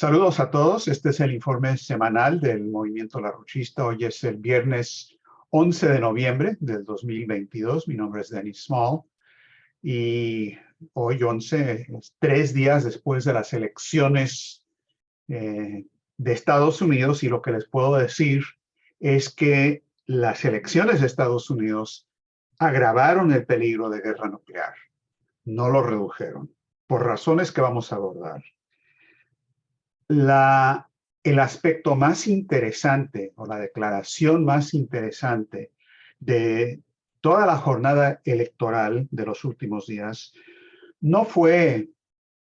Saludos a todos. Este es el informe semanal del Movimiento Larouchista. Hoy es el viernes 11 de noviembre del 2022. Mi nombre es Dennis Small y hoy 11 es 3 días después de las elecciones de Estados Unidos, y lo que les puedo decir es que las elecciones de Estados Unidos agravaron el peligro de guerra nuclear, no lo redujeron, por razones que vamos a abordar. El aspecto más interesante o la declaración más interesante de toda la jornada electoral de los últimos días no fue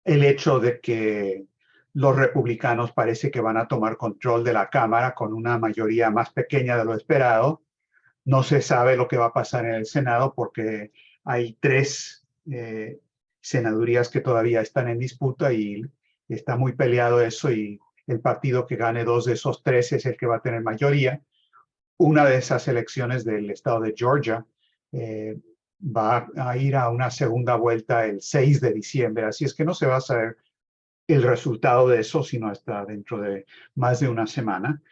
el hecho de que los republicanos parece que van a tomar control de la Cámara con una mayoría más pequeña de lo esperado. No se sabe lo que va a pasar en el Senado porque hay tres senadurías que todavía están en disputa y está muy peleado eso, y el partido que gane 2 de esos 3 es el que va a tener mayoría. Una de esas elecciones del estado de Georgia va a ir a una segunda vuelta el 6 de diciembre, así es que no se va a saber el resultado de eso sino hasta dentro de más de una semana.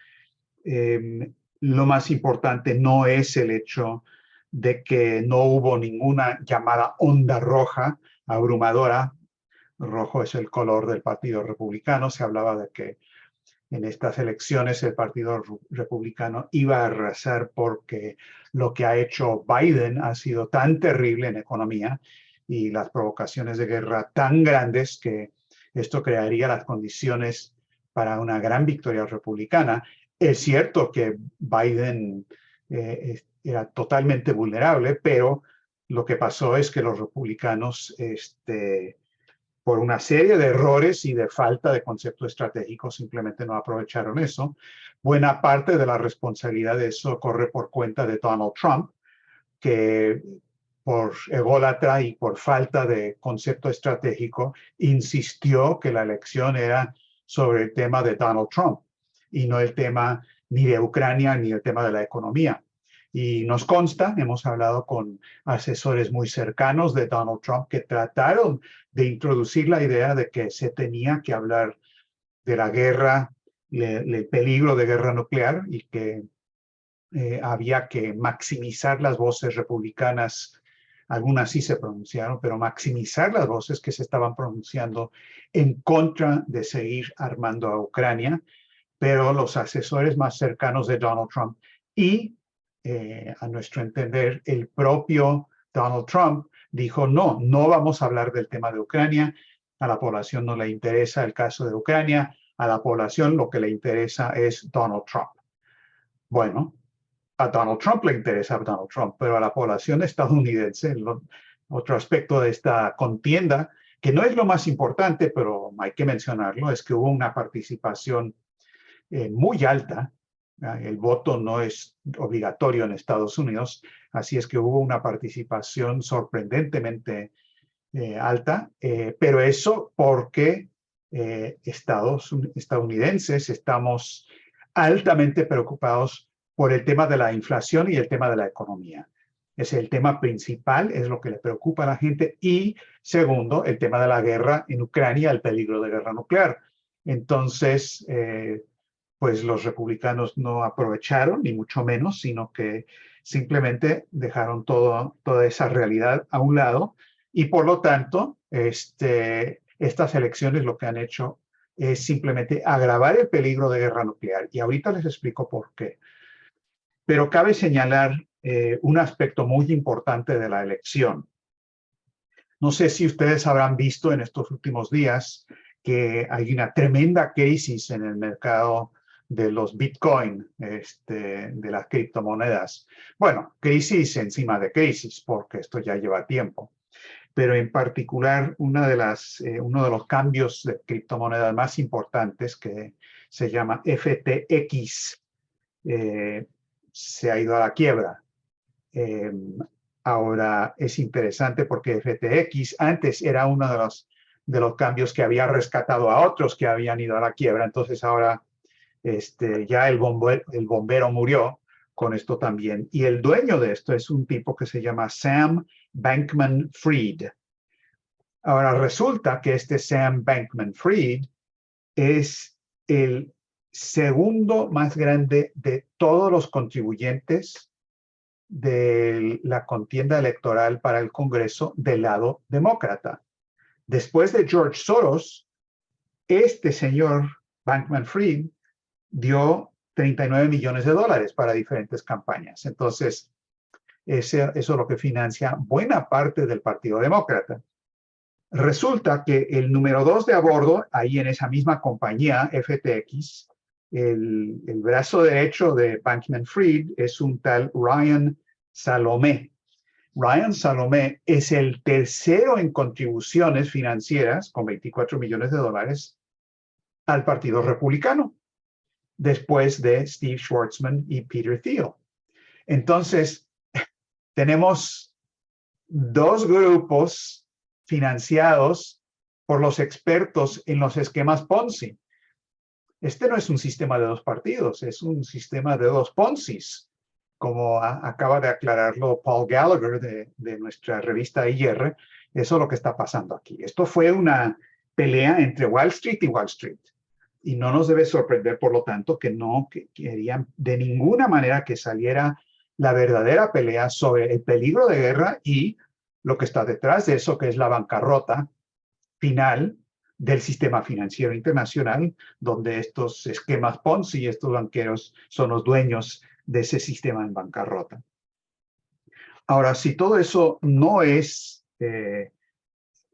Lo más importante no es el hecho de que no hubo ninguna llamada onda roja abrumadora. Rojo es el color del Partido Republicano. Se hablaba de que en estas elecciones el Partido Republicano iba a arrasar porque lo que ha hecho Biden ha sido tan terrible en economía y las provocaciones de guerra tan grandes que esto crearía las condiciones para una gran victoria republicana. Es cierto que Biden era totalmente vulnerable, pero lo que pasó es que los republicanos por una serie de errores y de falta de concepto estratégico, simplemente no aprovecharon eso. Buena parte de la responsabilidad de eso corre por cuenta de Donald Trump, que por ególatra y por falta de concepto estratégico insistió que la elección era sobre el tema de Donald Trump y no el tema ni de Ucrania ni el tema de la economía. Y nos consta, hemos hablado con asesores muy cercanos de Donald Trump que trataron de introducir la idea de que se tenía que hablar de la guerra, el peligro de guerra nuclear, y que había que maximizar las voces republicanas. Algunas sí se pronunciaron, pero maximizar las voces que se estaban pronunciando en contra de seguir armando a Ucrania. Pero los asesores más cercanos de Donald Trump y, a nuestro entender, el propio Donald Trump dijo, no vamos a hablar del tema de Ucrania. A la población no le interesa el caso de Ucrania. A la población lo que le interesa es Donald Trump. Bueno, a Donald Trump le interesa Donald Trump, pero a la población estadounidense, otro aspecto de esta contienda, que no es lo más importante, pero hay que mencionarlo, es que hubo una participación muy alta. El voto no es obligatorio en Estados Unidos, así es que hubo una participación sorprendentemente alta, pero eso porque estadounidenses estamos altamente preocupados por el tema de la inflación y el tema de la economía. Es el tema principal, es lo que le preocupa a la gente. Y segundo, el tema de la guerra en Ucrania, el peligro de guerra nuclear. Entonces, pues los republicanos no aprovecharon, ni mucho menos, sino que simplemente dejaron toda esa realidad a un lado, y por lo tanto, estas elecciones lo que han hecho es simplemente agravar el peligro de guerra nuclear. Y ahorita les explico por qué. Pero cabe señalar un aspecto muy importante de la elección. No sé si ustedes habrán visto en estos últimos días que hay una tremenda crisis en el mercado de los Bitcoin, de las criptomonedas. Bueno, crisis encima de crisis, porque esto ya lleva tiempo. Pero en particular, uno de los cambios de criptomonedas más importantes, que se llama FTX, se ha ido a la quiebra. Ahora es interesante porque FTX antes era uno de los cambios que había rescatado a otros que habían ido a la quiebra. Entonces ahora ya el bombero murió con esto también. Y el dueño de esto es un tipo que se llama Sam Bankman-Fried. Ahora resulta que este Sam Bankman-Fried es el segundo más grande de todos los contribuyentes de la contienda electoral para el Congreso del lado demócrata. Después de George Soros, este señor Bankman-Fried dio 39 millones de dólares para diferentes campañas. Entonces, eso es lo que financia buena parte del Partido Demócrata. Resulta que el número 2 de a bordo, ahí en esa misma compañía, FTX, el brazo derecho de Bankman-Fried es un tal Ryan Salomé. Ryan Salomé es el tercero en contribuciones financieras, con 24 millones de dólares, al Partido Republicano, después de Steve Schwarzman y Peter Thiel. Entonces, tenemos dos grupos financiados por los expertos en los esquemas Ponzi. Este no es un sistema de dos partidos, es un sistema de dos Ponzis, como acaba de aclararlo Paul Gallagher de nuestra revista IR. Eso es lo que está pasando aquí. Esto fue una pelea entre Wall Street y Wall Street. Y no nos debe sorprender, por lo tanto, que no querían de ninguna manera que saliera la verdadera pelea sobre el peligro de guerra y lo que está detrás de eso, que es la bancarrota final del sistema financiero internacional, donde estos esquemas Ponzi y estos banqueros son los dueños de ese sistema en bancarrota. Ahora, si todo eso no es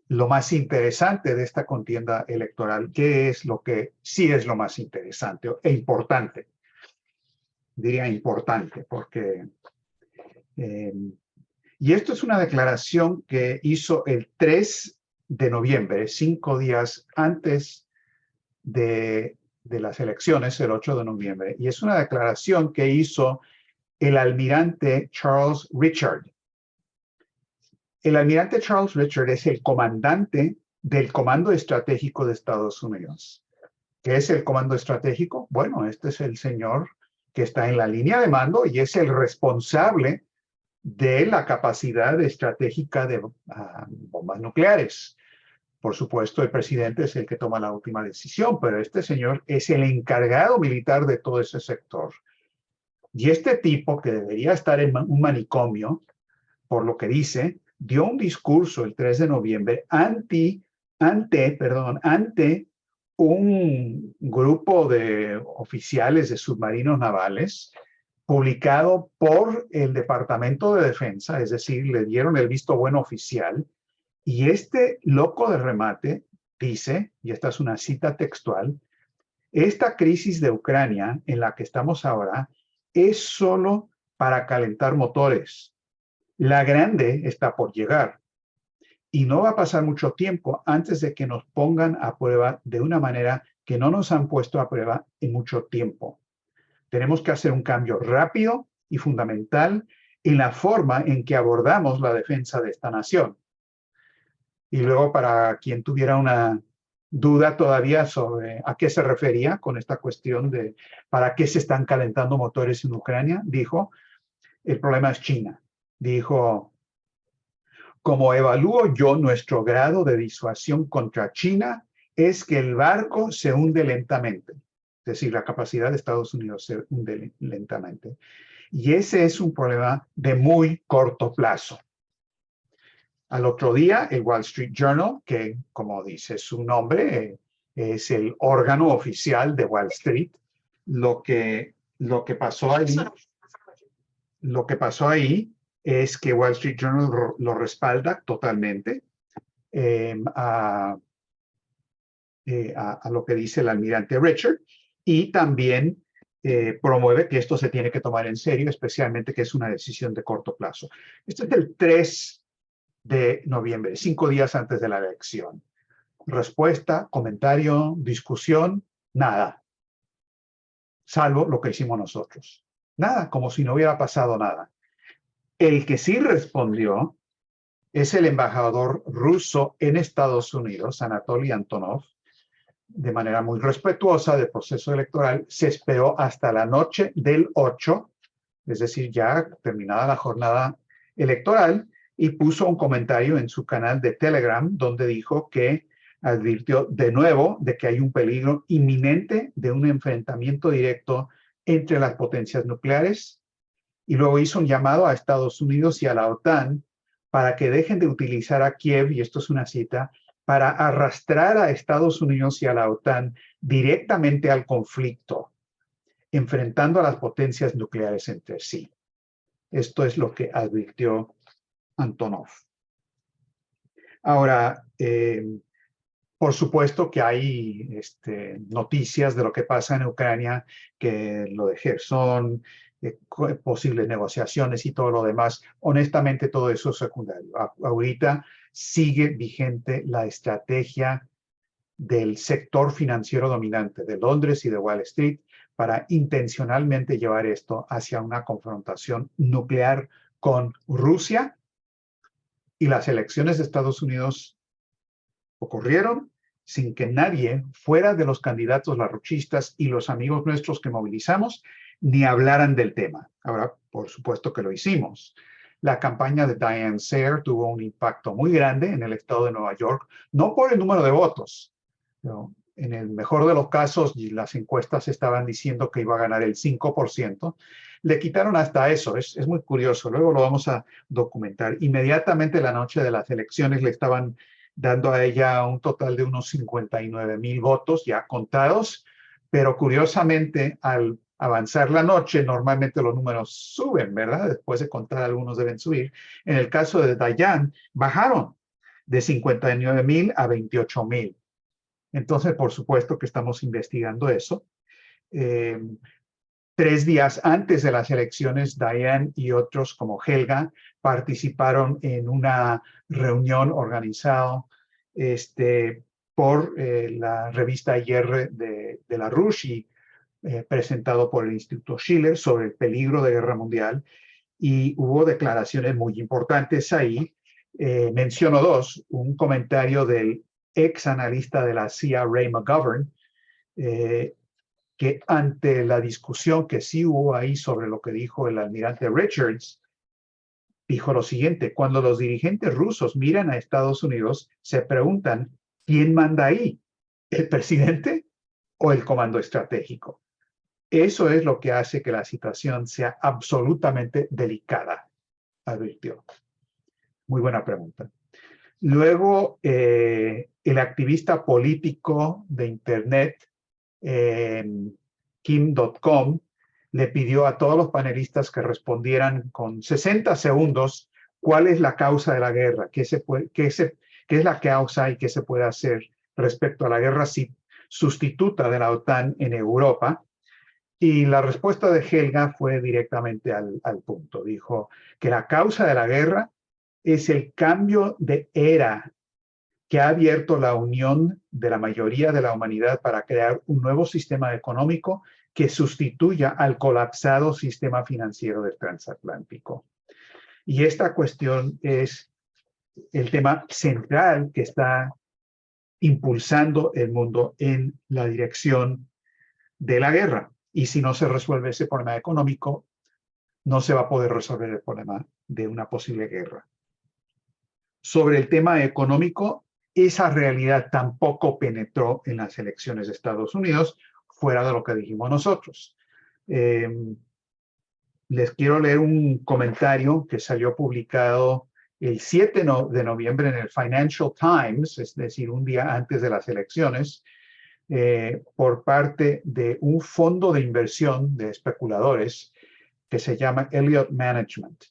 lo más interesante de esta contienda electoral, ¿qué es lo que sí es lo más interesante e importante? Diría importante, porque... y esto es una declaración que hizo el 3 de noviembre, 5 días antes de las elecciones, el 8 de noviembre. Y es una declaración que hizo el almirante Charles Richard. El almirante Charles Richard es el comandante del Comando Estratégico de Estados Unidos. ¿Qué es el Comando Estratégico? Bueno, este es el señor que está en la línea de mando y es el responsable de la capacidad estratégica de bombas nucleares. Por supuesto, el presidente es el que toma la última decisión, pero este señor es el encargado militar de todo ese sector. Y este tipo, que debería estar en un manicomio, por lo que dice, dio un discurso el 3 de noviembre ante un grupo de oficiales de submarinos navales, publicado por el Departamento de Defensa, es decir, le dieron el visto bueno oficial, y este loco de remate dice, y esta es una cita textual, esta crisis de Ucrania en la que estamos ahora es solo para calentar motores. La grande está por llegar y no va a pasar mucho tiempo antes de que nos pongan a prueba de una manera que no nos han puesto a prueba en mucho tiempo. Tenemos que hacer un cambio rápido y fundamental en la forma en que abordamos la defensa de esta nación. Y luego, para quien tuviera una duda todavía sobre a qué se refería con esta cuestión de para qué se están calentando motores en Ucrania, dijo, el problema es China. Dijo, como evalúo yo nuestro grado de disuasión contra China, es que el barco se hunde lentamente. Es decir, la capacidad de Estados Unidos se hunde lentamente. Y ese es un problema de muy corto plazo. Al otro día, el Wall Street Journal, que como dice su nombre, es el órgano oficial de Wall Street, lo que pasó ahí es que Wall Street Journal lo respalda totalmente a lo que dice el almirante Richard y también promueve que esto se tiene que tomar en serio, especialmente que es una decisión de corto plazo. Este es el 3 de noviembre, 5 días antes de la elección. Respuesta, comentario, discusión, nada. Salvo lo que hicimos nosotros. Nada, como si no hubiera pasado nada. El que sí respondió es el embajador ruso en Estados Unidos, Anatoly Antonov, de manera muy respetuosa del proceso electoral. Se esperó hasta la noche del 8, es decir, ya terminada la jornada electoral, y puso un comentario en su canal de Telegram donde dijo que advirtió de nuevo de que hay un peligro inminente de un enfrentamiento directo entre las potencias nucleares, y luego hizo un llamado a Estados Unidos y a la OTAN para que dejen de utilizar a Kiev, y esto es una cita, para arrastrar a Estados Unidos y a la OTAN directamente al conflicto, enfrentando a las potencias nucleares entre sí. Esto es lo que advirtió Antonov. Ahora, por supuesto que hay noticias de lo que pasa en Ucrania, que lo de Gerson, posibles negociaciones y todo lo demás. Honestamente, todo eso es secundario. Ahorita sigue vigente la estrategia del sector financiero dominante de Londres y de Wall Street para intencionalmente llevar esto hacia una confrontación nuclear con Rusia, y las elecciones de Estados Unidos ocurrieron sin que nadie, fuera de los candidatos larruchistas y los amigos nuestros que movilizamos, ni hablaran del tema. Ahora, por supuesto que lo hicimos. La campaña de Diane Sare tuvo un impacto muy grande en el estado de Nueva York, no por el número de votos, pero en el mejor de los casos, las encuestas estaban diciendo que iba a ganar el 5%. Le quitaron hasta eso. Es muy curioso. Luego lo vamos a documentar. Inmediatamente la noche de las elecciones le estaban dando a ella un total de unos 59,000 votos ya contados, pero curiosamente al avanzar la noche normalmente los números suben, ¿verdad? Después de contar algunos deben subir. En el caso de Diane bajaron de 59,000 a 28,000. Entonces, por supuesto que estamos investigando eso. 3 días antes de las elecciones, Diane y otros como Helga participaron en una reunión organizada por la revista IR de la RUSI, presentado por el Instituto Schiller sobre el peligro de guerra mundial, y hubo declaraciones muy importantes ahí. Menciono dos: un comentario del ex analista de la CIA, Ray McGovern, que ante la discusión que sí hubo ahí sobre lo que dijo el almirante Richards, dijo lo siguiente: cuando los dirigentes rusos miran a Estados Unidos, se preguntan, ¿quién manda ahí? ¿El presidente o el comando estratégico? Eso es lo que hace que la situación sea absolutamente delicada, advirtió. Muy buena pregunta. Luego, el activista político de Internet, Kim.com, le pidió a todos los panelistas que respondieran con 60 segundos cuál es la causa de la guerra, qué es la causa y qué se puede hacer respecto a la guerra sustituta de la OTAN en Europa. Y la respuesta de Helga fue directamente al punto. Dijo que la causa de la guerra es el cambio de era que ha abierto la unión de la mayoría de la humanidad para crear un nuevo sistema económico que sustituya al colapsado sistema financiero del transatlántico. Y esta cuestión es el tema central que está impulsando el mundo en la dirección de la guerra. Y si no se resuelve ese problema económico, no se va a poder resolver el problema de una posible guerra. Sobre el tema económico, esa realidad tampoco penetró en las elecciones de Estados Unidos, fuera de lo que dijimos nosotros. Les quiero leer un comentario que salió publicado el 7 de noviembre en el Financial Times, es decir, un día antes de las elecciones, por parte de un fondo de inversión de especuladores que se llama Elliott Management.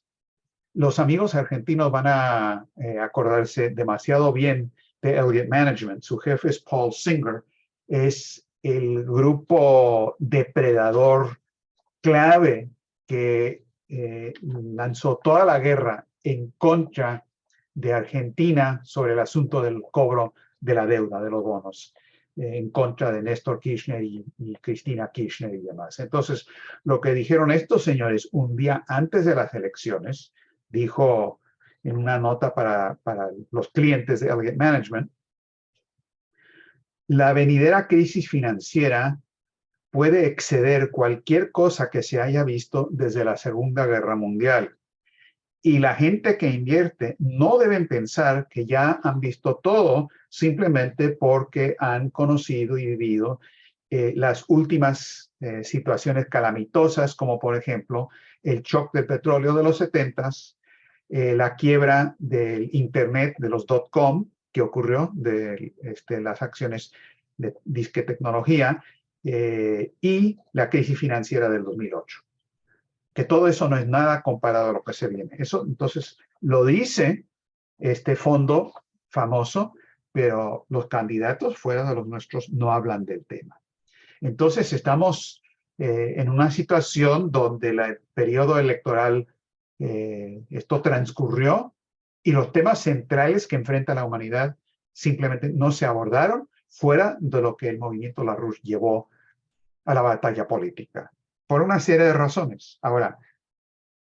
Los amigos argentinos van a acordarse demasiado bien de Elliott Management. Su jefe es Paul Singer. Es el grupo depredador clave que lanzó toda la guerra en contra de Argentina sobre el asunto del cobro de la deuda, de los bonos, en contra de Néstor Kirchner y Cristina Kirchner y demás. Entonces, lo que dijeron estos señores un día antes de las elecciones, dijo en una nota para los clientes de Elliott Management: la venidera crisis financiera puede exceder cualquier cosa que se haya visto desde la Segunda Guerra Mundial. Y la gente que invierte no deben pensar que ya han visto todo simplemente porque han conocido y vivido las últimas situaciones calamitosas, como por ejemplo el shock del petróleo de los 70s, la quiebra del Internet, de los .com, que ocurrió, de las acciones de disque tecnología, y la crisis financiera del 2008. Que todo eso no es nada comparado a lo que se viene. Eso entonces lo dice este fondo famoso, pero los candidatos fuera de los nuestros no hablan del tema. Entonces estamos en una situación donde el periodo electoral, esto transcurrió y los temas centrales que enfrenta la humanidad simplemente no se abordaron fuera de lo que el movimiento LaRouche llevó a la batalla política, por una serie de razones. Ahora,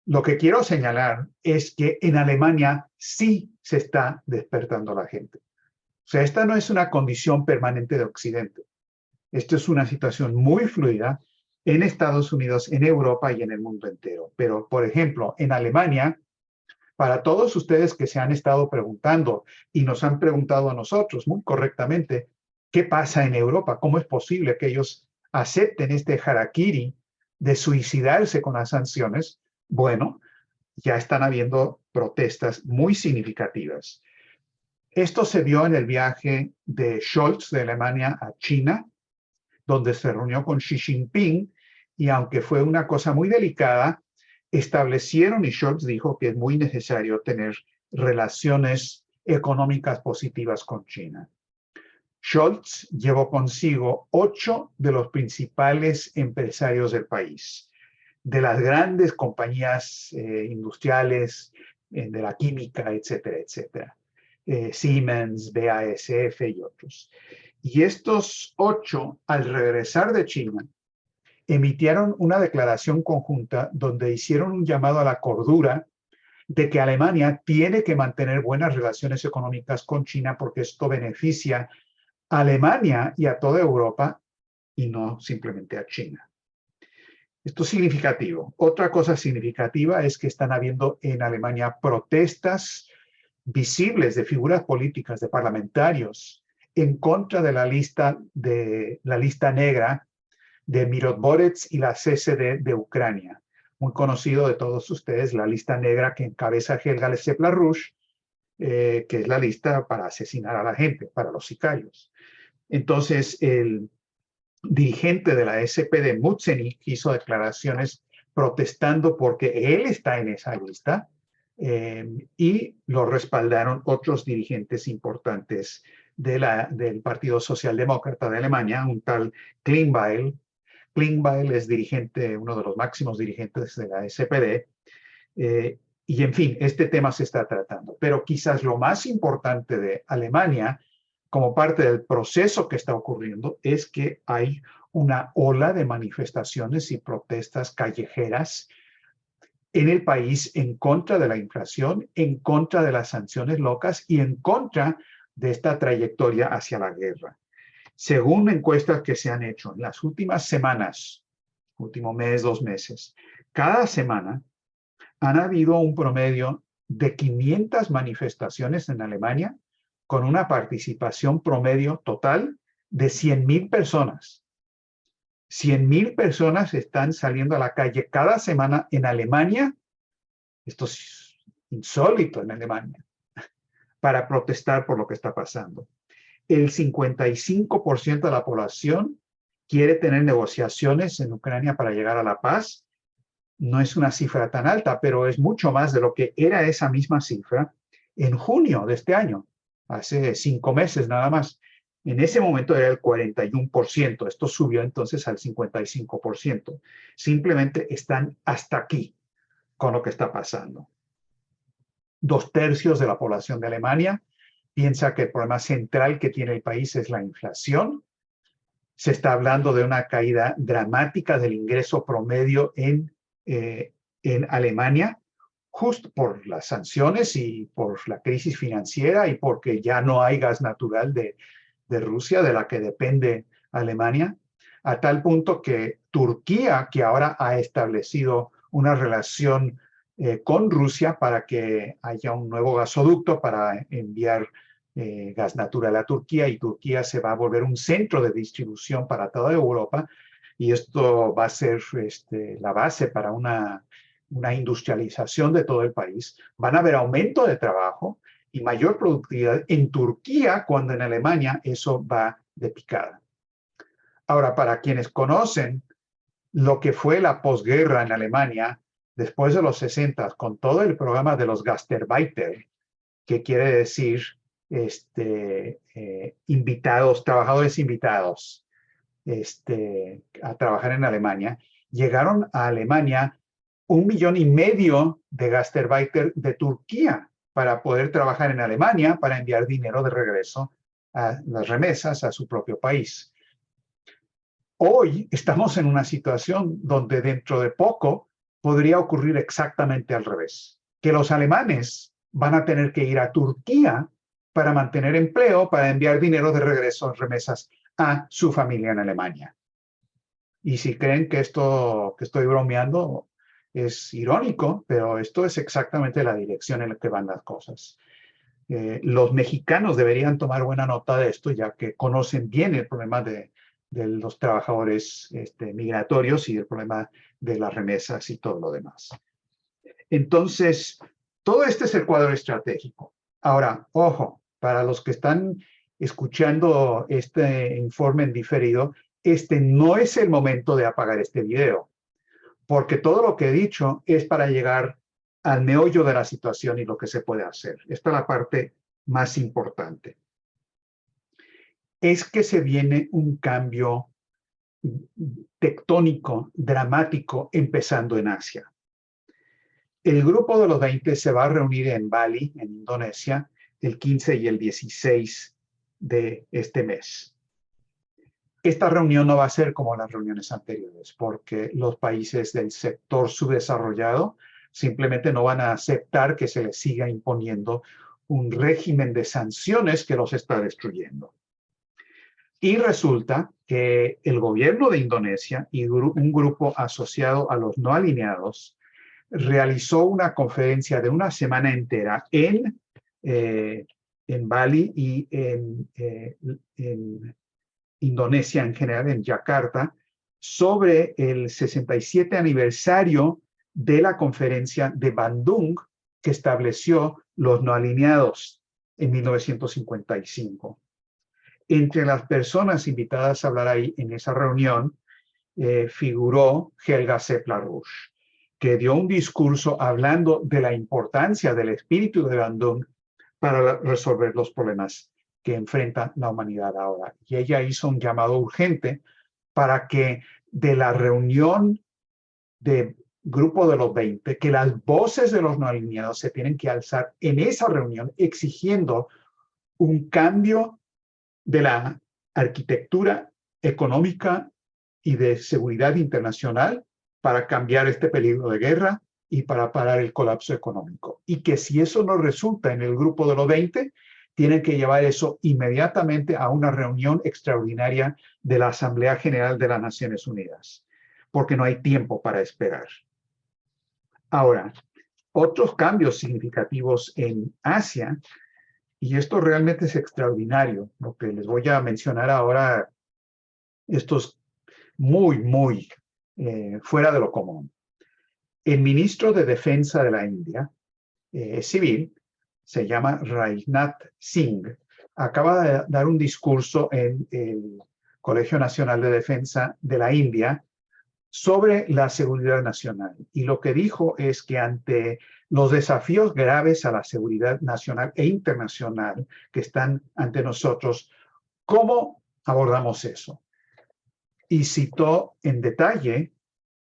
lo que quiero señalar es que en Alemania sí se está despertando la gente. O sea, esta no es una condición permanente de Occidente. Esto es una situación muy fluida en Estados Unidos, en Europa y en el mundo entero. Pero, por ejemplo, en Alemania, para todos ustedes que se han estado preguntando y nos han preguntado a nosotros muy correctamente, ¿qué pasa en Europa? ¿Cómo es posible que ellos acepten este harakiri de suicidarse con las sanciones? Bueno, ya están habiendo protestas muy significativas. Esto se vio en el viaje de Scholz de Alemania a China, donde se reunió con Xi Jinping, y aunque fue una cosa muy delicada, establecieron, y Scholz dijo que es muy necesario tener relaciones económicas positivas con China. Scholz llevó consigo 8 de los principales empresarios del país, de las grandes compañías industriales, de la química, etcétera, etcétera. Siemens, BASF y otros. Y estos 8, al regresar de China, emitieron una declaración conjunta donde hicieron un llamado a la cordura de que Alemania tiene que mantener buenas relaciones económicas con China porque esto beneficia a Alemania y a toda Europa y no simplemente a China. Esto es significativo. Otra cosa significativa es que están habiendo en Alemania protestas visibles de figuras políticas, de parlamentarios, en contra de la lista negra de Mirotvorets y la CSD de Ucrania. Muy conocido de todos ustedes, la lista negra que encabeza Helga Sepp-LaRouche, que es la lista para asesinar a la gente, para los sicarios. Entonces, el dirigente de la SPD, Mützenich, hizo declaraciones protestando porque él está en esa lista y lo respaldaron otros dirigentes importantes del Partido Socialdemócrata de Alemania, un tal Klingbeil. Klingbeil es dirigente, uno de los máximos dirigentes de la SPD. Y en fin, este tema se está tratando. Pero quizás lo más importante de Alemania, como parte del proceso que está ocurriendo, es que hay una ola de manifestaciones y protestas callejeras en el país en contra de la inflación, en contra de las sanciones locas y en contra de esta trayectoria hacia la guerra. Según encuestas que se han hecho en las últimas semanas, último mes, 2 meses, cada semana han habido un promedio de 500 manifestaciones en Alemania con una participación promedio total de 100,000 personas. 100,000 personas están saliendo a la calle cada semana en Alemania. Esto es insólito en Alemania, para protestar por lo que está pasando. El 55% de la población quiere tener negociaciones en Ucrania para llegar a la paz. No es una cifra tan alta, pero es mucho más de lo que era esa misma cifra en junio de este año, hace 5 meses nada más. En ese momento era el 41%, esto subió entonces al 55%. Simplemente están hasta aquí con lo que está pasando. 2/3 de la población de Alemania piensa que el problema central que tiene el país es la inflación. Se está hablando de una caída dramática del ingreso promedio en Alemania, justo por las sanciones y por la crisis financiera y porque ya no hay gas natural de Rusia, de la que depende Alemania, a tal punto que Turquía, que ahora ha establecido una relación con Rusia para que haya un nuevo gasoducto para enviar gas natural a Turquía, y Turquía se va a volver un centro de distribución para toda Europa, y esto va a ser la base para una industrialización de todo el país. Van a haber aumento de trabajo y mayor productividad en Turquía, cuando en Alemania eso va de picada. Ahora, para quienes conocen lo que fue la posguerra en Alemania, después de los 60, con todo el programa de los Gastarbeiter, que quiere decir invitados, trabajadores invitados a trabajar en Alemania, llegaron a Alemania 1,5 millones de Gastarbeiter de Turquía para poder trabajar en Alemania, para enviar dinero de regreso a las remesas a su propio país. Hoy estamos en una situación donde dentro de poco podría ocurrir exactamente al revés, que los alemanes van a tener que ir a Turquía para mantener empleo, para enviar dinero de regreso en remesas a su familia en Alemania. Y si creen que esto que estoy bromeando es irónico, pero esto es exactamente la dirección en la que van las cosas. Los mexicanos deberían tomar buena nota de esto, ya que conocen bien el problema de los trabajadores migratorios y el problema de las remesas y todo lo demás. Entonces, todo este es el cuadro estratégico. Ahora, ojo, para los que están escuchando este informe en diferido, este no es el momento de apagar este video, porque todo lo que he dicho es para llegar al meollo de la situación y lo que se puede hacer. Esta es la parte más importante. Es que se viene un cambio tectónico, dramático, empezando en Asia. El grupo de los 20 se va a reunir en Bali, en Indonesia, el 15 y el 16 de este mes. Esta reunión no va a ser como las reuniones anteriores, porque los países del sector subdesarrollado simplemente no van a aceptar que se les siga imponiendo un régimen de sanciones que los está destruyendo. Y resulta que el gobierno de Indonesia y un grupo asociado a los no alineados realizó una conferencia de una semana entera en Bali y en Indonesia en general, en Yakarta, sobre el 67 aniversario de la conferencia de Bandung que estableció los no alineados en 1955. Entre las personas invitadas a hablar ahí en esa reunión figuró Helga Seppler-Rusch, que dio un discurso hablando de la importancia del espíritu de Bandung para resolver los problemas que enfrenta la humanidad ahora. Y ella hizo un llamado urgente para que de la reunión de grupo de los 20, que las voces de los no alineados se tienen que alzar en esa reunión exigiendo un cambio de la arquitectura económica y de seguridad internacional para cambiar este peligro de guerra y para parar el colapso económico. Y que si eso no resulta en el grupo de los 20, tienen que llevar eso inmediatamente a una reunión extraordinaria de la Asamblea General de las Naciones Unidas, porque no hay tiempo para esperar. Ahora, otros cambios significativos en Asia, y esto realmente es extraordinario, lo que les voy a mencionar ahora, esto es muy fuera de lo común. El ministro de Defensa de la India, civil, se llama Rajnath Singh, acaba de dar un discurso en el Colegio Nacional de Defensa de la India sobre la seguridad nacional. Y lo que dijo es que ante los desafíos graves a la seguridad nacional e internacional que están ante nosotros, ¿cómo abordamos eso? Y citó en detalle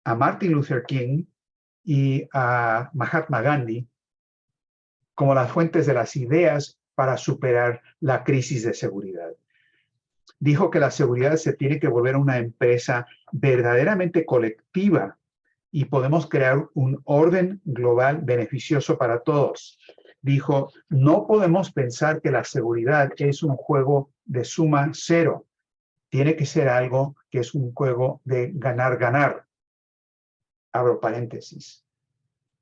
a Martin Luther King y a Mahatma Gandhi como las fuentes de las ideas para superar la crisis de seguridad. Dijo que la seguridad se tiene que volver una empresa verdaderamente colectiva y podemos crear un orden global beneficioso para todos. Dijo, no podemos pensar que la seguridad es un juego de suma cero. Tiene que ser algo que es un juego de ganar-ganar. Abro paréntesis.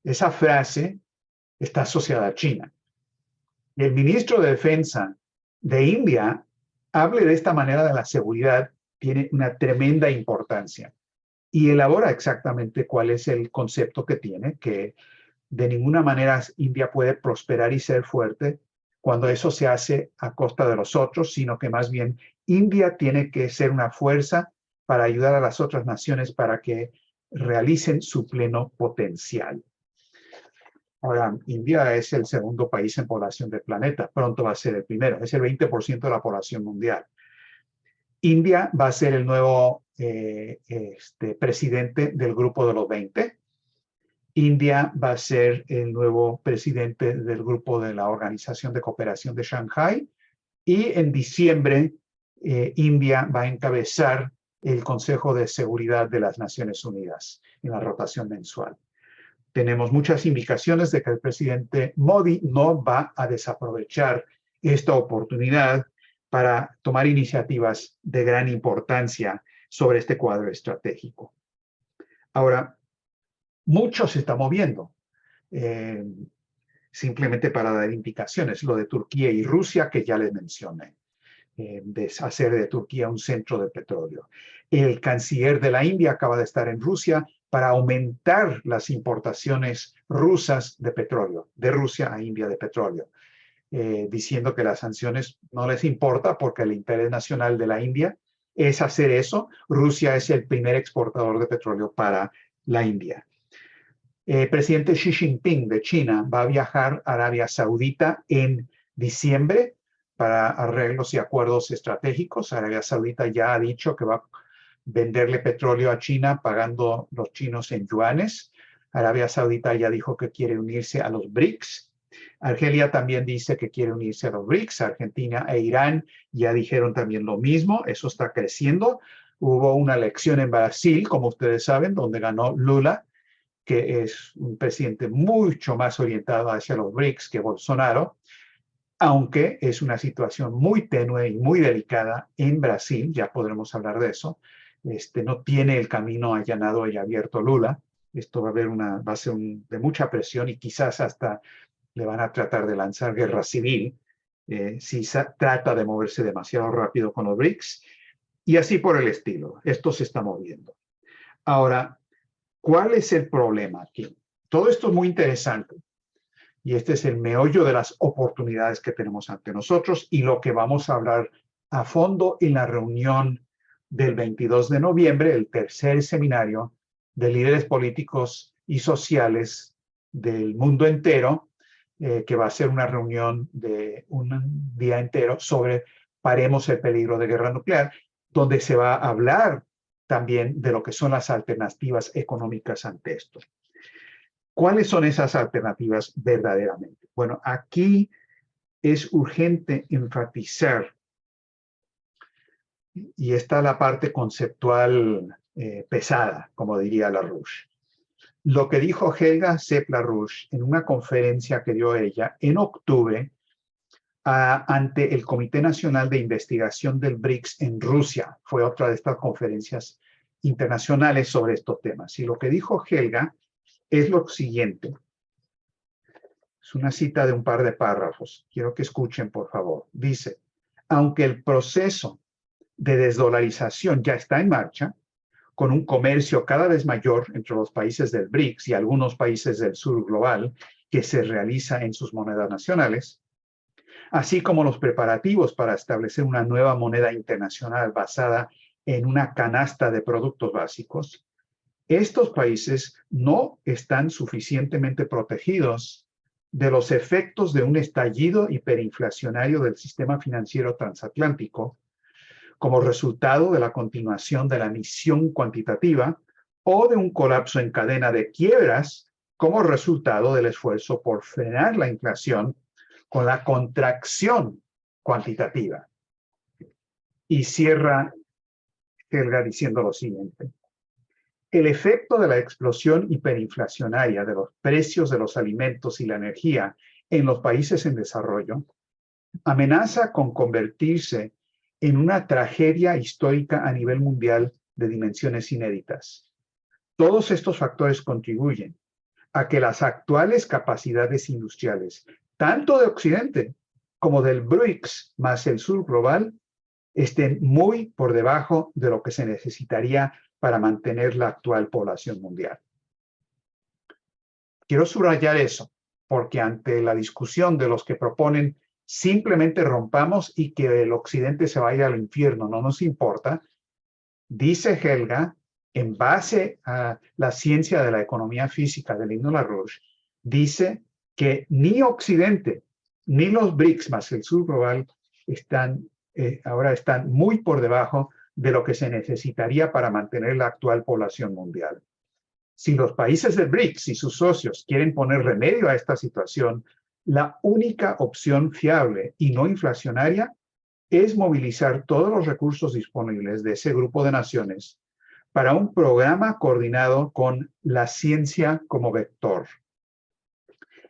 esa frase está asociada a China. El ministro de Defensa de India hable de esta manera de la seguridad tiene una tremenda importancia y elabora exactamente cuál es el concepto que tiene, que de ninguna manera India puede prosperar y ser fuerte cuando eso se hace a costa de los otros, sino que más bien India tiene que ser una fuerza para ayudar a las otras naciones para que realicen su pleno potencial. Ahora, India es el segundo país en población del planeta, pronto va a ser el primero, es el 20% de la población mundial. India va a ser el nuevo presidente del grupo de los 20. India va a ser el nuevo presidente del grupo de la Organización de Cooperación de Shanghái y en diciembre India va a encabezar el Consejo de Seguridad de las Naciones Unidas en la rotación mensual. Tenemos muchas indicaciones de que el presidente Modi no va a desaprovechar esta oportunidad para tomar iniciativas de gran importancia sobre este cuadro estratégico. Ahora, mucho se está moviendo, simplemente para dar indicaciones, lo de Turquía y Rusia que ya les mencioné, de hacer de Turquía un centro de petróleo. El canciller de la India acaba de estar en Rusia para aumentar las importaciones rusas de petróleo, de Rusia a India de petróleo, diciendo que las sanciones no les importa porque el interés nacional de la India es hacer eso. Rusia es el primer exportador de petróleo para la India. Presidente Xi Jinping de China va a viajar a Arabia Saudita en diciembre para arreglos y acuerdos estratégicos. Arabia Saudita ya ha dicho que va a venderle petróleo a China pagando los chinos en yuanes. Arabia Saudita ya dijo que quiere unirse a los BRICS. Argelia también dice que quiere unirse a los BRICS. Argentina e Irán ya dijeron también lo mismo. Eso está creciendo. Hubo una elección en Brasil, como ustedes saben, donde ganó Lula, que es un presidente mucho más orientado hacia los BRICS que Bolsonaro, aunque es una situación muy tenue y muy delicada en Brasil, ya podremos hablar de eso. No tiene el camino allanado y abierto Lula. Esto va a ser de mucha presión y quizás hasta le van a tratar de lanzar guerra civil si trata de moverse demasiado rápido con los BRICS y así por el estilo. Esto se está moviendo. Ahora, ¿cuál es el problema aquí? Todo esto es muy interesante y este es el meollo de las oportunidades que tenemos ante nosotros y lo que vamos a hablar a fondo en la reunión del 22 de noviembre, el tercer seminario de líderes políticos y sociales del mundo entero, que va a ser una reunión de un día entero sobre paremos el peligro de guerra nuclear, donde se va a hablar también de lo que son las alternativas económicas ante esto. ¿Cuáles son esas alternativas verdaderamente? Bueno, aquí es urgente enfatizar, y está la parte conceptual pesada, como diría LaRouche. Lo que dijo Helga Sepp-LaRouche en una conferencia que dio ella en octubre ante el Comité Nacional de Investigación del BRICS en Rusia. Fue otra de estas conferencias internacionales sobre estos temas. Y lo que dijo Helga es lo siguiente. Es una cita de un par de párrafos. Quiero que escuchen, por favor. Dice, aunque el proceso de desdolarización ya está en marcha, con un comercio cada vez mayor entre los países del BRICS y algunos países del sur global que se realiza en sus monedas nacionales, así como los preparativos para establecer una nueva moneda internacional basada en una canasta de productos básicos, estos países no están suficientemente protegidos de los efectos de un estallido hiperinflacionario del sistema financiero transatlántico como resultado de la continuación de la emisión cuantitativa o de un colapso en cadena de quiebras como resultado del esfuerzo por frenar la inflación con la contracción cuantitativa. Y cierra Helga diciendo lo siguiente. El efecto de la explosión hiperinflacionaria de los precios de los alimentos y la energía en los países en desarrollo amenaza con convertirse en una tragedia histórica a nivel mundial de dimensiones inéditas. Todos estos factores contribuyen a que las actuales capacidades industriales, tanto de Occidente como del BRICS más el sur global, estén muy por debajo de lo que se necesitaría para mantener la actual población mundial. Quiero subrayar eso, porque ante la discusión de los que proponen simplemente rompamos y que el Occidente se vaya al infierno, no nos importa, dice Helga, en base a la ciencia de la economía física de Lino LaRouche, dice que ni Occidente ni los BRICS más el sur global ahora están muy por debajo de lo que se necesitaría para mantener la actual población mundial. Si los países del BRICS y sus socios quieren poner remedio a esta situación, la única opción fiable y no inflacionaria es movilizar todos los recursos disponibles de ese grupo de naciones para un programa coordinado con la ciencia como vector.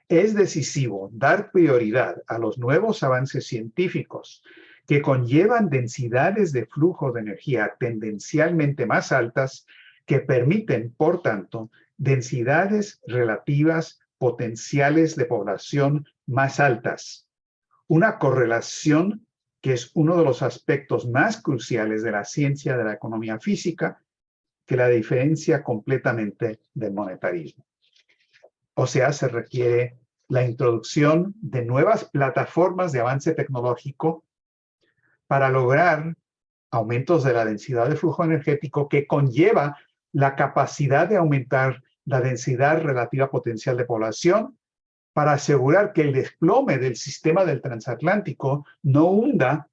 Es decisivo dar prioridad a los nuevos avances científicos que conllevan densidades de flujo de energía tendencialmente más altas que permiten, por tanto, densidades relativas potenciales de población más altas. Una correlación que es uno de los aspectos más cruciales de la ciencia de la economía física, que la diferencia completamente del monetarismo. O sea, se requiere la introducción de nuevas plataformas de avance tecnológico para lograr aumentos de la densidad de flujo energético que conlleva la capacidad de aumentar la densidad relativa potencial de población para asegurar que el desplome del sistema del transatlántico no hunda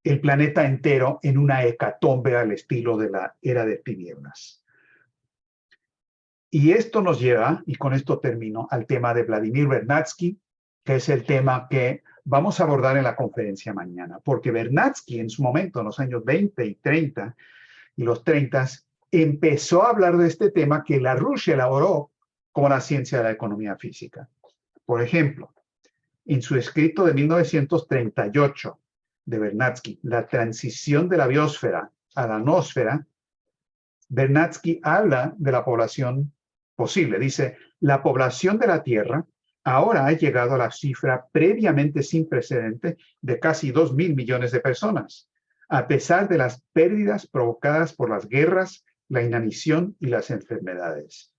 el planeta entero en una hecatombe al estilo de la era de tinieblas. Y esto nos lleva, y con esto termino, al tema de Vladimir Vernadsky, que es el tema que vamos a abordar en la conferencia mañana, porque Vernadsky en su momento, en los años 20 y 30 y los 30, empezó a hablar de este tema que LaRouche elaboró como la ciencia de la economía física. Por ejemplo, en su escrito de 1938 de Vernadsky, La transición de la biosfera a la noósfera, Vernadsky habla de la población posible. Dice, la población de la Tierra ahora ha llegado a la cifra previamente sin precedente de casi 2.000 millones de personas, a pesar de las pérdidas provocadas por las guerras, la inanición y las enfermedades.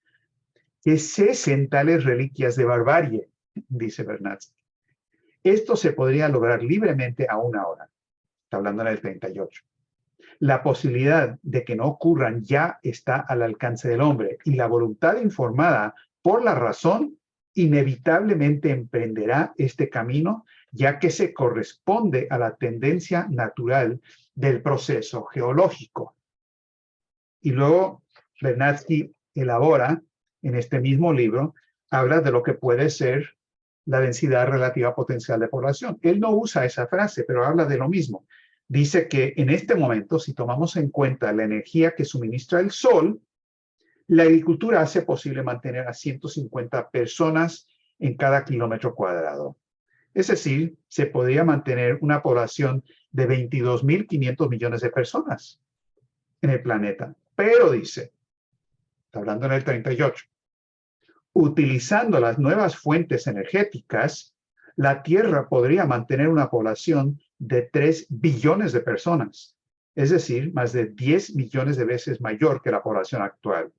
Que cesen tales reliquias de barbarie, dice Vernadsky. Esto se podría lograr libremente aún ahora. Está hablando en el 38. La posibilidad de que no ocurran ya está al alcance del hombre y la voluntad informada por la razón inevitablemente emprenderá este camino, ya que se corresponde a la tendencia natural del proceso geológico. Y luego Vernadsky elabora en este mismo libro, habla de lo que puede ser la densidad relativa potencial de población. Él no usa esa frase, pero habla de lo mismo. Dice que en este momento, si tomamos en cuenta la energía que suministra el sol, la agricultura hace posible mantener a 150 personas en cada kilómetro cuadrado. Es decir, se podría mantener una población de 22.500 millones de personas en el planeta. Pero dice, está hablando en el 38, utilizando las nuevas fuentes energéticas, la Tierra podría mantener una población de 3 billones de personas, es decir, más de 10 millones de veces mayor que la población actual.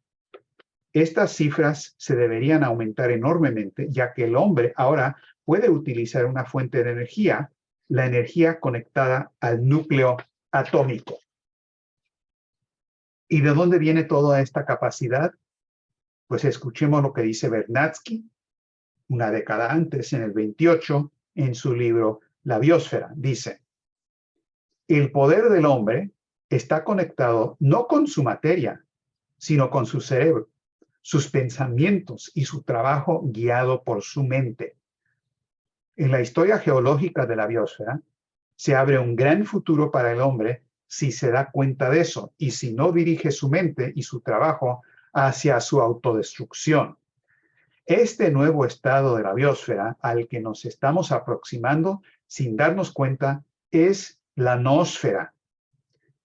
Estas cifras se deberían aumentar enormemente, ya que el hombre ahora puede utilizar una fuente de energía, la energía conectada al núcleo atómico. ¿Y de dónde viene toda esta capacidad? Pues escuchemos lo que dice Vernadsky, una década antes, en el 28, en su libro La biosfera. Dice, el poder del hombre está conectado no con su materia, sino con su cerebro, sus pensamientos y su trabajo guiado por su mente. En la historia geológica de la biosfera, se abre un gran futuro para el hombre si se da cuenta de eso y si no dirige su mente y su trabajo hacia su autodestrucción. Este nuevo estado de la biosfera al que nos estamos aproximando sin darnos cuenta es la noósfera.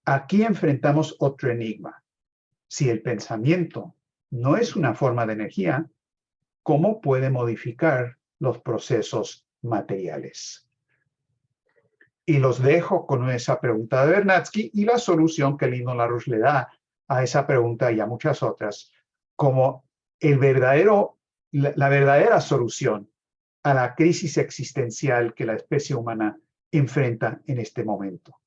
Aquí enfrentamos otro enigma. Si el pensamiento no es una forma de energía, cómo puede modificar los procesos materiales. Y los dejo con esa pregunta de Vernadsky y la solución que Lyndon LaRouche le da a esa pregunta y a muchas otras, como la verdadera solución a la crisis existencial que la especie humana enfrenta en este momento.